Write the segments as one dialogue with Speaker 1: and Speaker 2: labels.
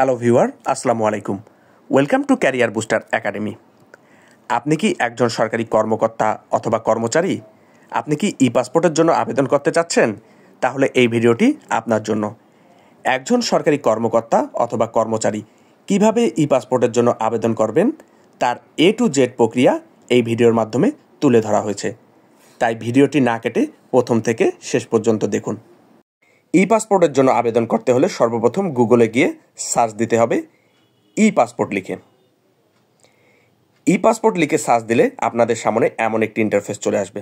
Speaker 1: Hello viewer, আসসালামু আলাইকুম। Welcome to career booster academy. আপনি কি একজন সরকারি কর্মকর্তা অথবা কর্মচারী? আপনি কি ই পাসপোর্টের জন্য আবেদন করতে চাচ্ছেন? তাহলে এই ভিডিওটি আপনার জন্য। একজন সরকারি কর্মকর্তা অথবা কর্মচারী কিভাবে ই পাসপোর্টের জন্য আবেদন করবেন তার A to Z প্রক্রিয়া এই ভিডিওর মাধ্যমে তুলে ধরা হয়েছে। তাই ভিডিওটি না কেটে প্রথম থেকে শেষ পর্যন্ত দেখুন। ই পাসপোর্টের জন্য আবেদন করতে হলে সর্বপ্রথম গুগলে গিয়ে সার্চ দিতে হবে ই পাসপোর্ট লিখে। ই পাসপোর্ট লিখে সার্চ দিলে আপনাদের সামনে এমন একটি ইন্টারফেস চলে আসবে,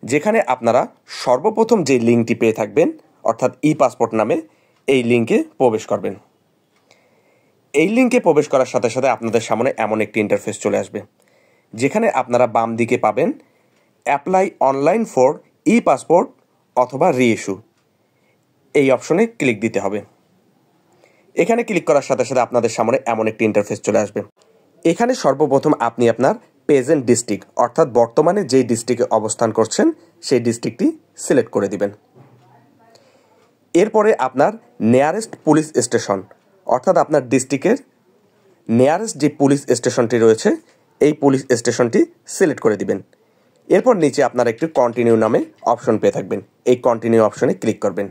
Speaker 1: যেখানে আপনারা সর্বপ্রথম যে লিঙ্কটি পেয়ে থাকবেন অর্থাৎ ই পাসপোর্ট নামে, এই লিঙ্কে প্রবেশ করবেন। এই লিঙ্কে প্রবেশ করার সাথে সাথে আপনাদের সামনে এমন একটি ইন্টারফেস চলে আসবে, যেখানে আপনারা বাম দিকে পাবেন apply online for E passport অথবা রিইস্যু। এই অপশনে ক্লিক দিতে হবে। এখানে ক্লিক করার সাথে সাথে আপনাদের সামনে এমন একটি ইন্টারফেস চলে আসবে। এখানে সর্বপ্রথম আপনি আপনার প্রেজেন্ট ডিস্ট্রিক্ট অর্থাৎ বর্তমানে যেই ডিস্ট্রিক্টে অবস্থান করছেন সেই ডিস্ট্রিক্টটি সিলেক্ট করে দিবেন। এরপরে আপনার নিয়ারেস্ট পুলিশ স্টেশন অর্থাৎ আপনার ডিস্ট্রিক্টের নিয়ারেস্ট যে পুলিশ স্টেশনটি রয়েছে এই পুলিশ স্টেশনটি সিলেক্ট করে দিবেন। এরপর নিচে আপনারা একটি কন্টিনিউ নামে অপশন পেয়ে থাকবেন, এই কন্টিনিউ অপশনে ক্লিক করবেন।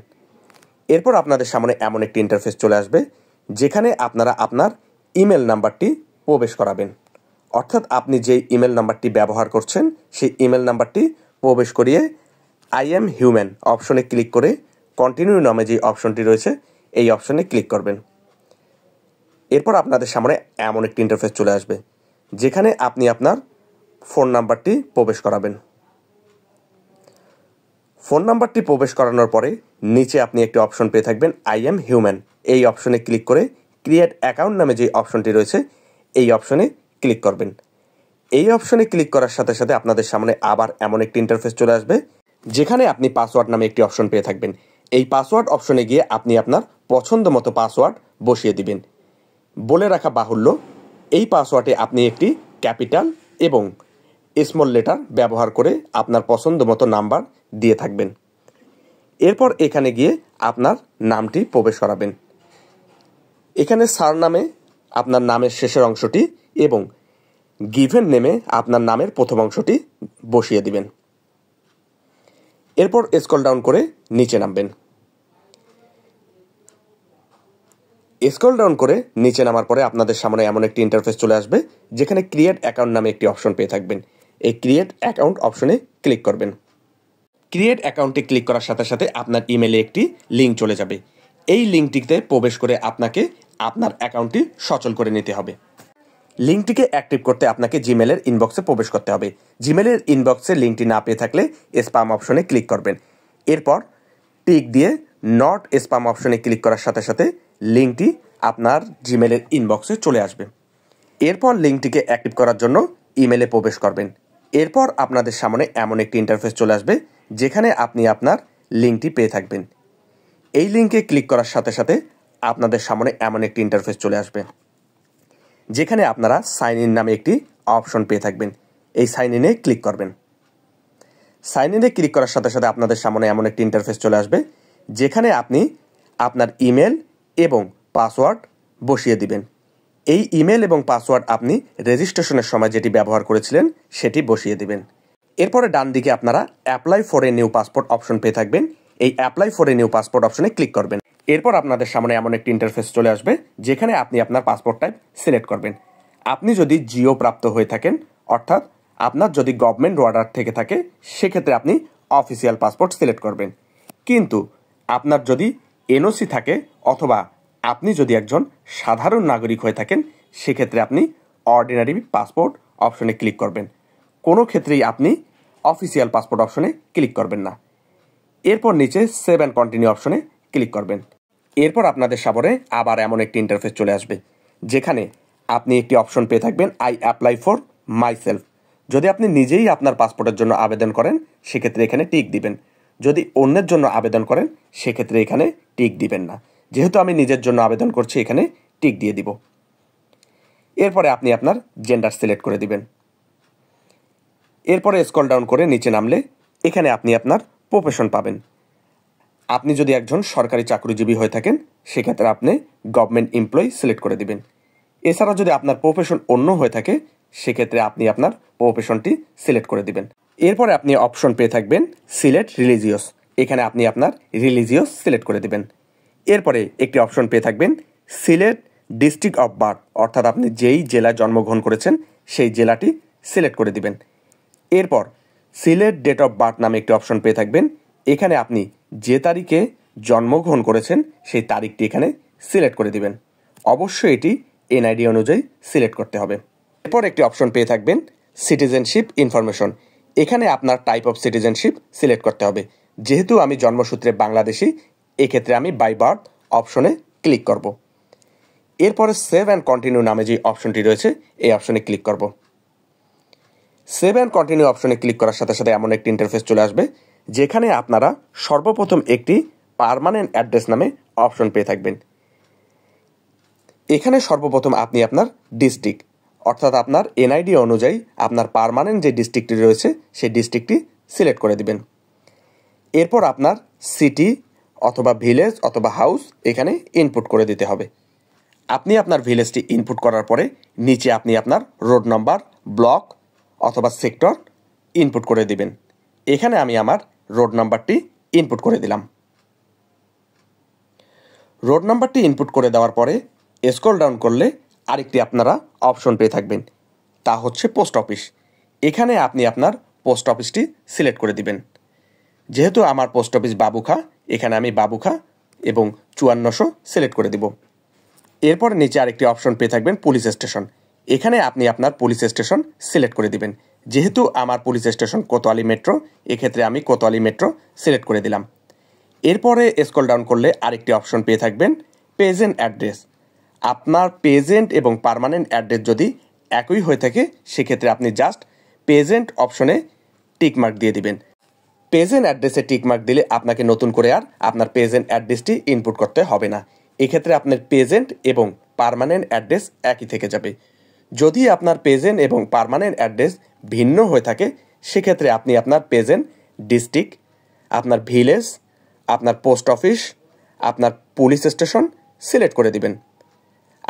Speaker 1: এরপর আপনাদের সামনে এমন একটি ইন্টারফেস চলে আসবে, যেখানে আপনারা আপনার ইমেল নাম্বারটি প্রবেশ করাবেন। অর্থাৎ আপনি যেই ইমেল নাম্বারটি ব্যবহার করছেন সেই ইমেল নাম্বারটি প্রবেশ করিয়ে আই এম হিউম্যান অপশনে ক্লিক করে কন্টিনিউ নামে যে অপশনটি রয়েছে এই অপশনে ক্লিক করবেন। এরপর আপনাদের সামনে এমন একটি ইন্টারফেস চলে আসবে, যেখানে আপনি আপনার ফোন নাম্বারটি প্রবেশ করাবেন। ফোন নাম্বারটি প্রবেশ করানোর পরে নিচে আপনি একটি অপশন পেয়ে থাকবেন আই এম হিউম্যান, এই অপশনে ক্লিক করে ক্রিয়েট অ্যাকাউন্ট নামে যে অপশনটি রয়েছে এই অপশনে ক্লিক করবেন। এই অপশনে ক্লিক করার সাথে সাথে আপনাদের সামনে আবার এমন একটি ইন্টারফেস চলে আসবে, যেখানে আপনি পাসওয়ার্ড নামে একটি অপশন পেয়ে থাকবেন। এই পাসওয়ার্ড অপশনে গিয়ে আপনি আপনার পছন্দ মতো পাসওয়ার্ড বসিয়ে দিবেন। বলে রাখা বাহুল্য, এই পাসওয়ার্ডে আপনি একটি ক্যাপিটাল এবং স্মল লেটার ব্যবহার করে আপনার পছন্দ মতো নাম্বার দিয়ে থাকবেন। এরপর এখানে গিয়ে আপনার নামটি প্রবেশ করাবেন। এখানে সার নামে আপনার নামের শেষের অংশটি এবং গিভেন নেমে আপনার নামের প্রথম অংশটি বসিয়ে দিবেন। এরপর স্ক্রল ডাউন করে নিচে নামবেন। স্ক্রল ডাউন করে নিচে নামার পরে আপনাদের সামনে এমন একটি ইন্টারফেস চলে আসবে, যেখানে ক্রিয়েট অ্যাকাউন্ট নামে একটি অপশন পেয়ে থাকবেন। এই ক্রিয়েট অ্যাকাউন্ট অপশনে ক্লিক করবেন। ক্রিয়েট অ্যাকাউন্টে ক্লিক করার সাথে সাথে আপনার ইমেলে একটি লিঙ্ক চলে যাবে। এই লিঙ্কটিতে প্রবেশ করে আপনাকে আপনার অ্যাকাউন্টটি সচল করে নিতে হবে। লিঙ্কটিকে অ্যাক্টিভ করতে আপনাকে জিমেলের ইনবক্সে প্রবেশ করতে হবে। জিমেলের ইনবক্সে লিঙ্কটি না পেয়ে থাকলে স্প্যাম অপশনে ক্লিক করবেন। এরপর টিক দিয়ে নট স্প্যাম অপশনে ক্লিক করার সাথে সাথে লিঙ্কটি আপনার জিমেলের ইনবক্সে চলে আসবে। এরপর লিঙ্কটিকে অ্যাক্টিভ করার জন্য ইমেলে প্রবেশ করবেন। এরপর আপনাদের সামনে এমন একটি ইন্টারফেস চলে আসবে, যেখানে আপনি আপনার লিঙ্কটি পেয়ে থাকবেন। এই লিঙ্কে ক্লিক করার সাথে সাথে আপনাদের সামনে এমন একটি ইন্টারফেস চলে আসবে, যেখানে আপনারা সাইন ইন নামে একটি অপশন পেয়ে থাকবেন। এই সাইন ইনে ক্লিক করবেন। সাইন ইনে ক্লিক করার সাথে সাথে আপনাদের সামনে এমন একটি ইন্টারফেস চলে আসবে, যেখানে আপনি আপনার ইমেল এবং পাসওয়ার্ড বসিয়ে দিবেন। এই ইমেল এবং পাসওয়ার্ড আপনি রেজিস্ট্রেশনের সময় যেটি ব্যবহার করেছিলেন সেটি বসিয়ে দিবেন। এরপরে ডান দিকে আপনারা apply for a new passport option পেয়ে থাকবেন। এই apply for a new passport অপশনে ক্লিক করবেন। এরপর আপনাদের সামনে এমন একটি ইন্টারফেস চলে আসবে, যেখানে আপনি আপনার পাসপোর্ট টাইপ সিলেক্ট করবেন। আপনি যদি জিও প্রাপ্ত হয়ে থাকেন অর্থাৎ আপনার যদি গভর্নমেন্ট অর্ডার থেকে থাকে সেক্ষেত্রে আপনি অফিসিয়াল পাসপোর্ট সিলেক্ট করবেন। কিন্তু আপনার যদি এনওসি থাকে অথবা আপনি যদি একজন সাধারণ নাগরিক হয়ে থাকেন সেক্ষেত্রে আপনি অর্ডিনারি পাসপোর্ট অপশনে ক্লিক করবেন। কোনো ক্ষেত্রেই আপনি অফিসিয়াল পাসপোর্ট অপশনে ক্লিক করবেন না। এরপর নিচে সেভ অ্যান্ড কন্টিনিউ অপশনে ক্লিক করবেন। এরপর আপনাদের সামনে আবার এমন একটি ইন্টারফেস চলে আসবে, যেখানে আপনি একটি অপশন পেয়ে থাকবেন I apply for my self. যদি আপনি নিজেই আপনার পাসপোর্টের জন্য আবেদন করেন সেক্ষেত্রে এখানে টিক দিবেন। যদি অন্যের জন্য আবেদন করেন সেক্ষেত্রে এখানে টিক দিবেন না। যেহেতু আমি নিজের জন্য আবেদন করছি এখানে টিক দিয়ে দিব। এরপরে আপনি আপনার জেন্ডার সিলেক্ট করে দিবেন। এরপরে স্ক্রল ডাউন করে নিচে নামলে এখানে আপনি আপনার প্রফেশন পাবেন। আপনি যদি একজন সরকারি চাকরিজীবী হয়ে থাকেন সেক্ষেত্রে আপনি গভর্নমেন্ট এমপ্লয়ি সিলেক্ট করে দিবেন। এছাড়া যদি আপনার প্রফেশন অন্য হয়ে থাকে সেক্ষেত্রে আপনি আপনার প্রফেশনটি সিলেক্ট করে দিবেন। এরপরে আপনি অপশন পেয়ে থাকবেন সিলেক্ট রিলিজিয়াস, এখানে আপনি আপনার রিলিজিয়াস সিলেক্ট করে দিবেন। এরপরে একটি অপশন পেয়ে থাকবেন সিলেক্ট ডিস্ট্রিক্ট অফ বার্থ, অর্থাৎ আপনি যেই জেলায় জন্মগ্রহণ করেছেন সেই জেলাটি সিলেক্ট করে দিবেন। এরপর সিলেক্ট ডেট অফ বার্থ নামে একটি অপশন পেয়ে থাকবেন, এখানে আপনি যে তারিখে জন্মগ্রহণ করেছেন সেই তারিখটি এখানে সিলেক্ট করে দিবেন। অবশ্যই এটি এনআইডি অনুযায়ী সিলেক্ট করতে হবে। এরপর একটি অপশন পেয়ে থাকবেন সিটিজেনশিপ ইনফরমেশন, এখানে আপনার টাইপ অফ সিটিজেনশিপ সিলেক্ট করতে হবে। যেহেতু আমি জন্মসূত্রে বাংলাদেশি, এক্ষেত্রে আমি বাই বার্থ অপশনে ক্লিক করব। এরপরে সেভ অ্যান্ড কন্টিনিউ নামে যে অপশনটি রয়েছে এই অপশনে ক্লিক করব। সেভ অ্যান্ড কন্টিনিউ অপশনে ক্লিক করার সাথে সাথে এমন একটি ইন্টারফেস চলে আসবে যেখানে আপনারা সর্বপ্রথম একটি পার্মানেন্ট অ্যাড্রেস নামে অপশন পেয়ে থাকবেন। এখানে সর্বপ্রথম আপনি আপনার ডিস্ট্রিক্ট, অর্থাৎ আপনার এনআইডি অনুযায়ী আপনার পার্মানেন্ট যে ডিস্ট্রিক্টটি রয়েছে সেই ডিস্ট্রিক্টটি সিলেক্ট করে দিবেন। এরপর আপনার সিটি অথবা ভিলেজ অথবা হাউস এখানে ইনপুট করে দিতে হবে। আপনি আপনার ভিলেজটি ইনপুট করার পরে নিচে আপনি আপনার রোড নাম্বার, ব্লক অথবা সেক্টর ইনপুট করে দিবেন। এখানে আমি আমার রোড নাম্বারটি ইনপুট করে দিলাম। রোড নাম্বারটি ইনপুট করে দেওয়ার পরে স্ক্রল ডাউন করলে আরেকটি আপনারা অপশন পেয়ে থাকবেন, তা হচ্ছে পোস্ট অফিস। এখানে আপনি আপনার পোস্ট অফিসটি সিলেক্ট করে দিবেন। যেহেতু আমার পোস্ট অফিস বাবুখা, এখানে আমি বাবুখা এবং 5400 সিলেক্ট করে দিব। এরপর নিচে আরেকটি অপশন পেয়ে থাকবেন পুলিশ স্টেশন, এখানে আপনি আপনার পুলিশ স্টেশন সিলেক্ট করে দিবেন। যেহেতু আমার পুলিশ স্টেশন কোতোয়ালি মেট্রো, এক্ষেত্রে আমি কোতোয়ালি মেট্রো সিলেক্ট করে দিলাম। এরপরে স্ক্রল ডাউন করলে আরেকটি অপশন পেয়ে থাকবেন প্রেজেন্ট অ্যাড্রেস। আপনার প্রেজেন্ট এবং পার্মানেন্ট অ্যাড্রেস যদি একই হয়ে থাকে সেক্ষেত্রে আপনি জাস্ট প্রেজেন্ট অপশনে টিকমার্ক দিয়ে দিবেন। প্রেজেন্ট অ্যাড্রেসে টিকমার্ক দিলে আপনাকে নতুন করে আর আপনার প্রেজেন্ট অ্যাড্রেসটি ইনপুট করতে হবে না। এক্ষেত্রে আপনার প্রেজেন্ট এবং পার্মানেন্ট অ্যাড্রেস একই থেকে যাবে। যদি আপনার প্রেজেন্ট এবং পার্মানেন্ট অ্যাড্রেস ভিন্ন হয়ে থাকে সেক্ষেত্রে আপনি আপনার প্রেজেন্ট ডিস্ট্রিক্ট, আপনার ভিলেজ, আপনার পোস্ট অফিস, আপনার পুলিশ স্টেশন সিলেক্ট করে দিবেন।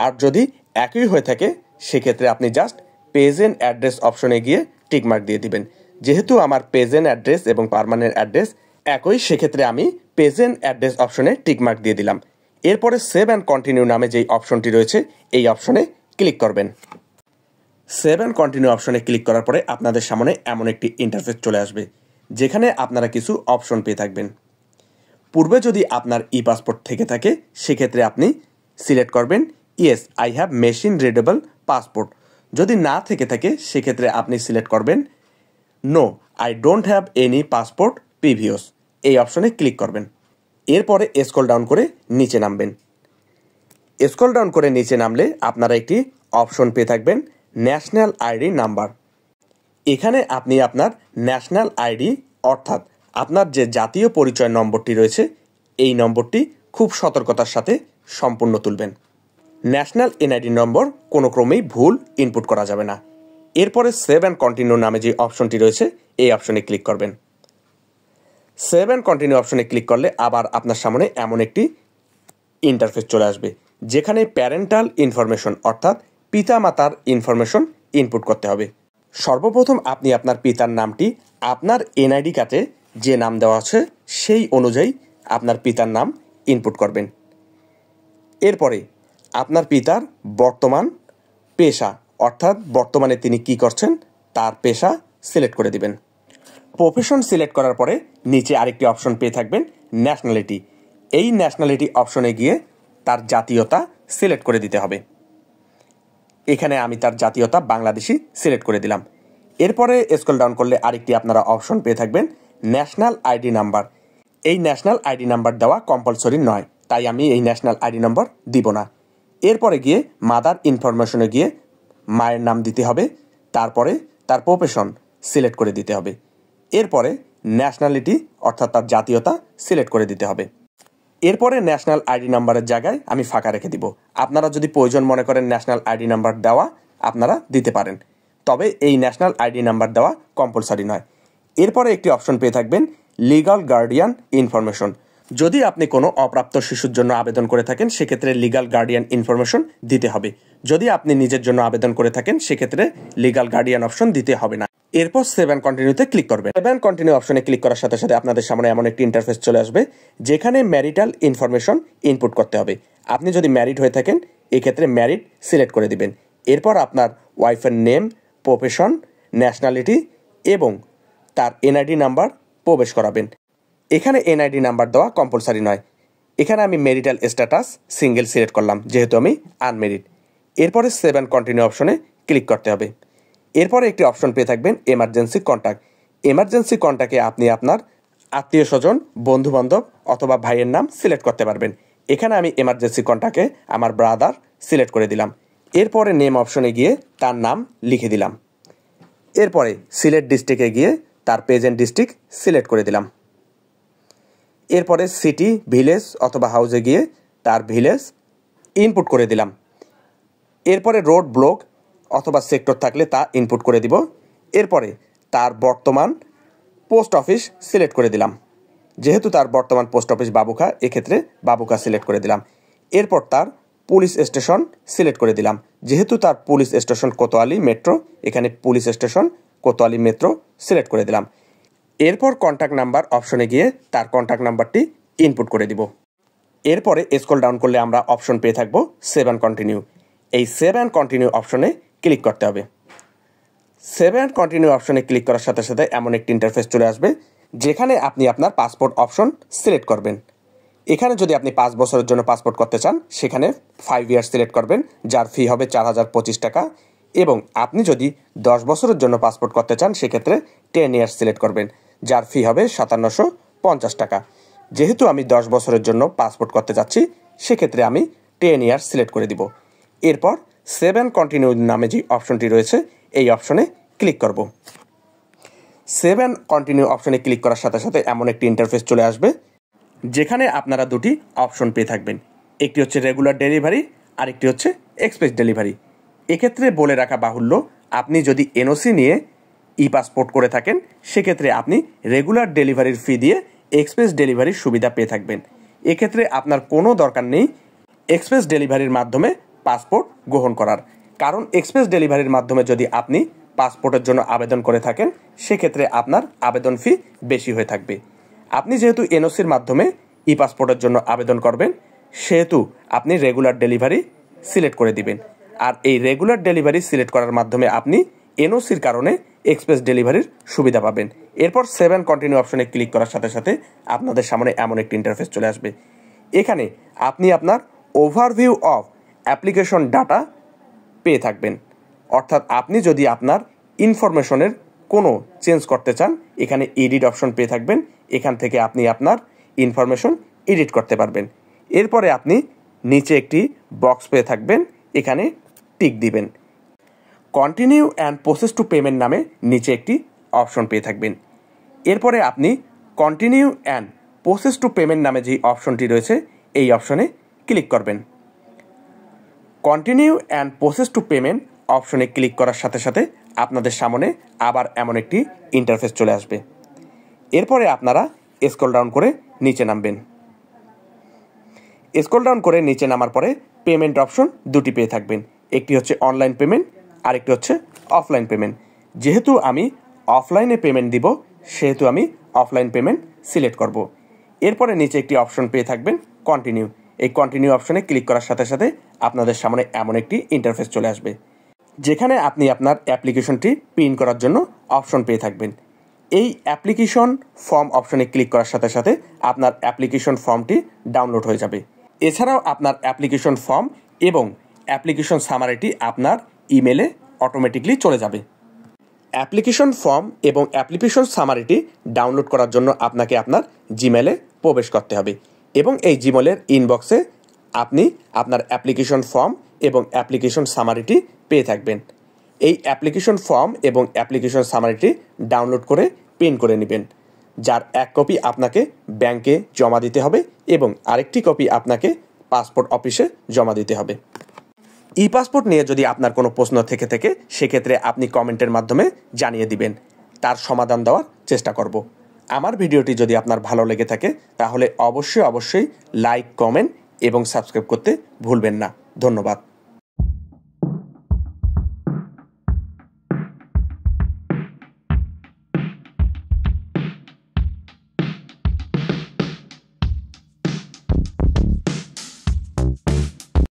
Speaker 1: আর যদি একই হয়ে থাকে সেক্ষেত্রে আপনি জাস্ট প্রেজেন্ট অ্যাড্রেস অপশনে গিয়ে টিকমার্ক দিয়ে দিবেন। যেহেতু আমার প্রেজেন্ট অ্যাড্রেস এবং পার্মানেন্ট অ্যাড্রেস একই, সেক্ষেত্রে আমি প্রেজেন্ট অ্যাড্রেস অপশনে টিকমার্ক দিয়ে দিলাম। এরপরে সেভ অ্যান্ড কন্টিনিউ নামে যেই অপশনটি রয়েছে এই অপশনে ক্লিক করবেন। সেভ অ্যান্ড কন্টিনিউ অপশনে ক্লিক করার পরে আপনাদের সামনে এমন একটি ইন্টারফেস চলে আসবে যেখানে আপনারা কিছু অপশন পেয়ে থাকবেন। পূর্বে যদি আপনার ই পাসপোর্ট থেকে থাকে সেক্ষেত্রে আপনি সিলেক্ট করবেন yes I have machine readable passport. যদি না থেকে থাকে সেক্ষেত্রে আপনি সিলেক্ট করবেন no I don't have any passport previous, এই অপশনে ক্লিক করবেন। এরপরে স্ক্রল ডাউন করে নিচে নামবেন। স্ক্রল ডাউন করে নিচে নামলে আপনারা একটি অপশন পেয়ে থাকবেন ন্যাশনাল আইডি নাম্বার। এখানে আপনি আপনার ন্যাশনাল আইডি অর্থাৎ আপনার যে জাতীয় পরিচয় নম্বরটি রয়েছে এই নম্বরটি খুব সতর্কতার সাথে সম্পূর্ণ তুলবেন। ন্যাশনাল এনআইডি নম্বর কোনো ক্রমেই ভুল ইনপুট করা যাবে না। এরপরে সেভ অ্যান্ড কন্টিনিউ নামে যে অপশনটি রয়েছে এই অপশনে ক্লিক করবেন। সেভ অ্যান্ড কন্টিনিউ অপশনে ক্লিক করলে আবার আপনার সামনে এমন একটি ইন্টারফেস চলে আসবে যেখানে প্যারেন্টাল ইনফরমেশন অর্থাৎ পিতামাতার ইনফরমেশন ইনপুট করতে হবে। সর্বপ্রথম আপনি আপনার পিতার নামটি আপনার এনআইডি কার্ডে যে নাম দেওয়া আছে সেই অনুযায়ী আপনার পিতার নাম ইনপুট করবেন। এরপরে আপনার পিতার বর্তমান পেশা অর্থাৎ বর্তমানে তিনি কি করছেন তার পেশা সিলেক্ট করে দিবেন। প্রফেশন সিলেক্ট করার পরে নিচে আরেকটি অপশন পেয়ে থাকবেন ন্যাশনালিটি। এই ন্যাশনালিটি অপশনে গিয়ে তার জাতীয়তা সিলেক্ট করে দিতে হবে। এখানে আমি তার জাতীয়তা বাংলাদেশি সিলেক্ট করে দিলাম। এরপরে স্ক্রল ডাউন করলে আরেকটি আপনারা অপশন পেয়ে থাকবেন ন্যাশনাল আইডি নাম্বার। এই ন্যাশনাল আইডি নাম্বার দেওয়া কম্পালসরি নয়, তাই আমি এই ন্যাশনাল আইডি নাম্বার দিব না। এরপরে গিয়ে মাদার ইনফরমেশনে গিয়ে মায়ের নাম দিতে হবে, তারপরে তার প্রফেশন সিলেক্ট করে দিতে হবে। এরপরে ন্যাশনালিটি অর্থাৎ তার জাতীয়তা সিলেক্ট করে দিতে হবে। এরপরে ন্যাশনাল আইডি নাম্বারের জায়গায় আমি ফাঁকা রেখে দিব। আপনারা যদি প্রয়োজন মনে করেন ন্যাশনাল আইডি নাম্বার দেওয়া আপনারা দিতে পারেন, তবে এই ন্যাশনাল আইডি নাম্বার দেওয়া কম্পালসারি নয়। এরপরে একটি অপশন পেয়ে থাকবেন লিগাল গার্ডিয়ান ইনফরমেশন। যদি আপনি কোনো অপ্রাপ্ত শিশুর জন্য আবেদন করে থাকেন সেক্ষেত্রে লিগ্যাল গার্ডিয়ান ইনফরমেশন দিতে হবে। যদি আপনি নিজের জন্য আবেদন করে থাকেন সেক্ষেত্রে লিগ্যাল গার্ডিয়ান অপশন দিতে হবে না। এরপর সেভ অ্যান্ড কন্টিনিউতে ক্লিক করবেন। সেভ অ্যান্ড কন্টিনিউ অপশনে ক্লিক করার সাথে সাথে আপনাদের সামনে এমন একটি ইন্টারফেস চলে আসবে যেখানে ম্যারিটাল ইনফরমেশন ইনপুট করতে হবে। আপনি যদি ম্যারিড হয়ে থাকেন এক্ষেত্রে ম্যারিড সিলেক্ট করে দিবেন। এরপর আপনার ওয়াইফের নেম, প্রফেশন, ন্যাশনালিটি এবং তার এনআইডি নাম্বার প্রবেশ করাবেন। এখানে এনআইডি নাম্বার দেওয়া কম্পালসারি নয়। এখানে আমি ম্যারিটাল স্ট্যাটাস সিঙ্গেল সিলেক্ট করলাম যেহেতু আমি আনমেরিড। এরপরে সেভ অ্যান্ড কন্টিনিউ অপশনে ক্লিক করতে হবে। এরপরে একটি অপশন পেয়ে থাকবেন এমার্জেন্সি কন্ট্যাক্ট। এমার্জেন্সি কন্ট্যাক্টে আপনি আপনার আত্মীয় স্বজন, বন্ধুবান্ধব অথবা ভাইয়ের নাম সিলেক্ট করতে পারবেন। এখানে আমি এমার্জেন্সি কন্ট্যাক্টে আমার ব্রাদার সিলেক্ট করে দিলাম। এরপরে নেম অপশনে গিয়ে তার নাম লিখে দিলাম। এরপরে সিলেক্ট ডিস্ট্রিক্টে গিয়ে তার প্রেজেন্ট ডিস্ট্রিক্ট সিলেক্ট করে দিলাম। এরপরে সিটি, ভিলেজ অথবা হাউসে গিয়ে তার ভিলেজ ইনপুট করে দিলাম। এরপরে রোড, ব্লক অথবা সেক্টর থাকলে তা ইনপুট করে দিব। এরপরে তার বর্তমান পোস্ট অফিস সিলেক্ট করে দিলাম। যেহেতু তার বর্তমান পোস্ট অফিস বাবুখা, এক্ষেত্রে বাবুখা সিলেক্ট করে দিলাম। এরপর তার পুলিশ স্টেশন সিলেক্ট করে দিলাম। যেহেতু তার পুলিশ স্টেশন কোতোয়ালি মেট্রো, এখানে police station Kotwali metro select করে দিলাম। এরপর কন্ট্যাক্ট নাম্বার অপশনে গিয়ে তার কন্ট্যাক্ট নাম্বারটি ইনপুট করে দিব। এরপরে স্ক্রল ডাউন করলে আমরা অপশন পেয়ে থাকবো সেভ অ্যান্ড কন্টিনিউ। এই সেভ অ্যান্ড কন্টিনিউ অপশনে ক্লিক করতে হবে। সেভ অ্যান্ড কন্টিনিউ অপশনে ক্লিক করার সাথে সাথে এমন একটি ইন্টারফেস চলে আসবে যেখানে আপনি আপনার পাসপোর্ট অপশন সিলেক্ট করবেন। এখানে যদি আপনি 5 বছরের জন্য পাসপোর্ট করতে চান সেখানে 5 ইয়ার্স সিলেক্ট করবেন, যার ফি হবে 4025 টাকা। এবং আপনি যদি 10 বছরের জন্য পাসপোর্ট করতে চান সেক্ষেত্রে 10 ইয়ার্স সিলেক্ট করবেন, যার ফি হবে 5750 টাকা। যেহেতু আমি 10 বছরের জন্য পাসপোর্ট করতে যাচ্ছি সেক্ষেত্রে আমি 10 ইয়ার্স সিলেক্ট করে দিব। এরপর সেভ অ্যান্ড কন্টিনিউ নামে যে অপশনটি রয়েছে এই অপশনে ক্লিক করব। সেভ অ্যান্ড কন্টিনিউ অপশনে ক্লিক করার সাথে সাথে এমন একটি ইন্টারফেস চলে আসবে যেখানে আপনারা দুটি অপশন পেয়ে থাকবেন। একটি হচ্ছে রেগুলার ডেলিভারি, আরেকটি হচ্ছে এক্সপ্রেস ডেলিভারি। এক্ষেত্রে বলে রাখা বাহুল্য, আপনি যদি এনওসি নিয়ে ই পাসপোর্ট করে থাকেন সেক্ষেত্রে আপনি রেগুলার ডেলিভারির ফি দিয়ে এক্সপ্রেস ডেলিভারির সুবিধা পেয়ে থাকবেন। এক্ষেত্রে আপনার কোনো দরকার নেই এক্সপ্রেস ডেলিভারির মাধ্যমে পাসপোর্ট গ্রহণ করার, কারণ এক্সপ্রেস ডেলিভারির মাধ্যমে যদি আপনি পাসপোর্টের জন্য আবেদন করে থাকেন সেক্ষেত্রে আপনার আবেদন ফি বেশি হয়ে থাকবে। আপনি যেহেতু এনওসির মাধ্যমে ই পাসপোর্টের জন্য আবেদন করবেন সেহেতু আপনি রেগুলার ডেলিভারি সিলেক্ট করে দিবেন। আর এই রেগুলার ডেলিভারি সিলেক্ট করার মাধ্যমে আপনি এনওসির কারণে এক্সপ্রেস ডেলিভারির সুবিধা পাবেন। এরপর সেভ অ্যান্ড কন্টিনিউ অপশনে ক্লিক করার সাথে সাথে আপনাদের সামনে এমন একটি ইন্টারফেস চলে আসবে। এখানে আপনি আপনার ওভারভিউ অফ অ্যাপ্লিকেশন ডাটা পেয়ে থাকবেন। অর্থাৎ আপনি যদি আপনার ইনফরমেশনের কোনো চেঞ্জ করতে চান এখানে এডিট অপশন পেয়ে থাকবেন। এখান থেকে আপনি আপনার ইনফরমেশন এডিট করতে পারবেন। এরপরে আপনি নিচে একটি বক্স পেয়ে থাকবেন, এখানে টিক দিবেন। Continue and process to payment নামে নিচে একটি অপশন পেয়ে থাকবেন। এরপরে আপনি continue and process to payment নামে যে অপশনটি রয়েছে এই অপশনে ক্লিক করবেন। Continue and process to payment অপশনে ক্লিক করার সাথে সাথে আপনাদের সামনে আবার এমন একটি ইন্টারফেস চলে আসবে। এরপরে আপনারা স্ক্রল ডাউন করে নিচে নামবেন। স্ক্রল ডাউন করে নিচে নামার পরে পেমেন্ট অপশন দুটি পেয়ে থাকবেন, একটি হচ্ছে অনলাইন পেমেন্ট আর একটি হচ্ছে অফলাইন পেমেন্ট। যেহেতু আমি অফলাইনে পেমেন্ট দিব সেহেতু আমি অফলাইন পেমেন্ট সিলেক্ট করব। এরপরে নিচে একটি অপশন পেয়ে থাকবেন কন্টিনিউ। এই কন্টিনিউ অপশনে ক্লিক করার সাথে সাথে আপনাদের সামনে এমন একটি ইন্টারফেস চলে আসবে যেখানে আপনি আপনার অ্যাপ্লিকেশনটি প্রিন্ট করার জন্য অপশন পেয়ে থাকবেন। এই অ্যাপ্লিকেশন ফর্ম অপশনে ক্লিক করার সাথে সাথে আপনার অ্যাপ্লিকেশন ফর্মটি ডাউনলোড হয়ে যাবে। এছাড়াও আপনার অ্যাপ্লিকেশন ফর্ম এবং অ্যাপ্লিকেশন সামারিটি আপনার ইমেলে অটোমেটিকলি চলে যাবে। অ্যাপ্লিকেশন ফর্ম এবং অ্যাপ্লিকেশন সামারিটি ডাউনলোড করার জন্য আপনাকে আপনার জিমেলে প্রবেশ করতে হবে এবং এই জিমেলের ইনবক্সে আপনি আপনার অ্যাপ্লিকেশন ফর্ম এবং অ্যাপ্লিকেশন সামারিটি পেয়ে থাকবেন। এই অ্যাপ্লিকেশন ফর্ম এবং অ্যাপ্লিকেশন সামারিটি ডাউনলোড করে প্রিন্ট করে নেবেন, যার এক কপি আপনাকে ব্যাংকে জমা দিতে হবে এবং আরেকটি কপি আপনাকে পাসপোর্ট অফিসে জমা দিতে হবে। ই পাসপোর্ট নিয়ে যদি আপনার কোনো প্রশ্ন থেকে সেক্ষেত্রে আপনি কমেন্টের মাধ্যমে জানিয়ে দিবেন, তার সমাধান দেওয়ার চেষ্টা করব। আমার ভিডিওটি যদি আপনার ভালো লেগে থাকে তাহলে অবশ্যই লাইক, কমেন্ট এবং সাবস্ক্রাইব করতে ভুলবেন না। ধন্যবাদ।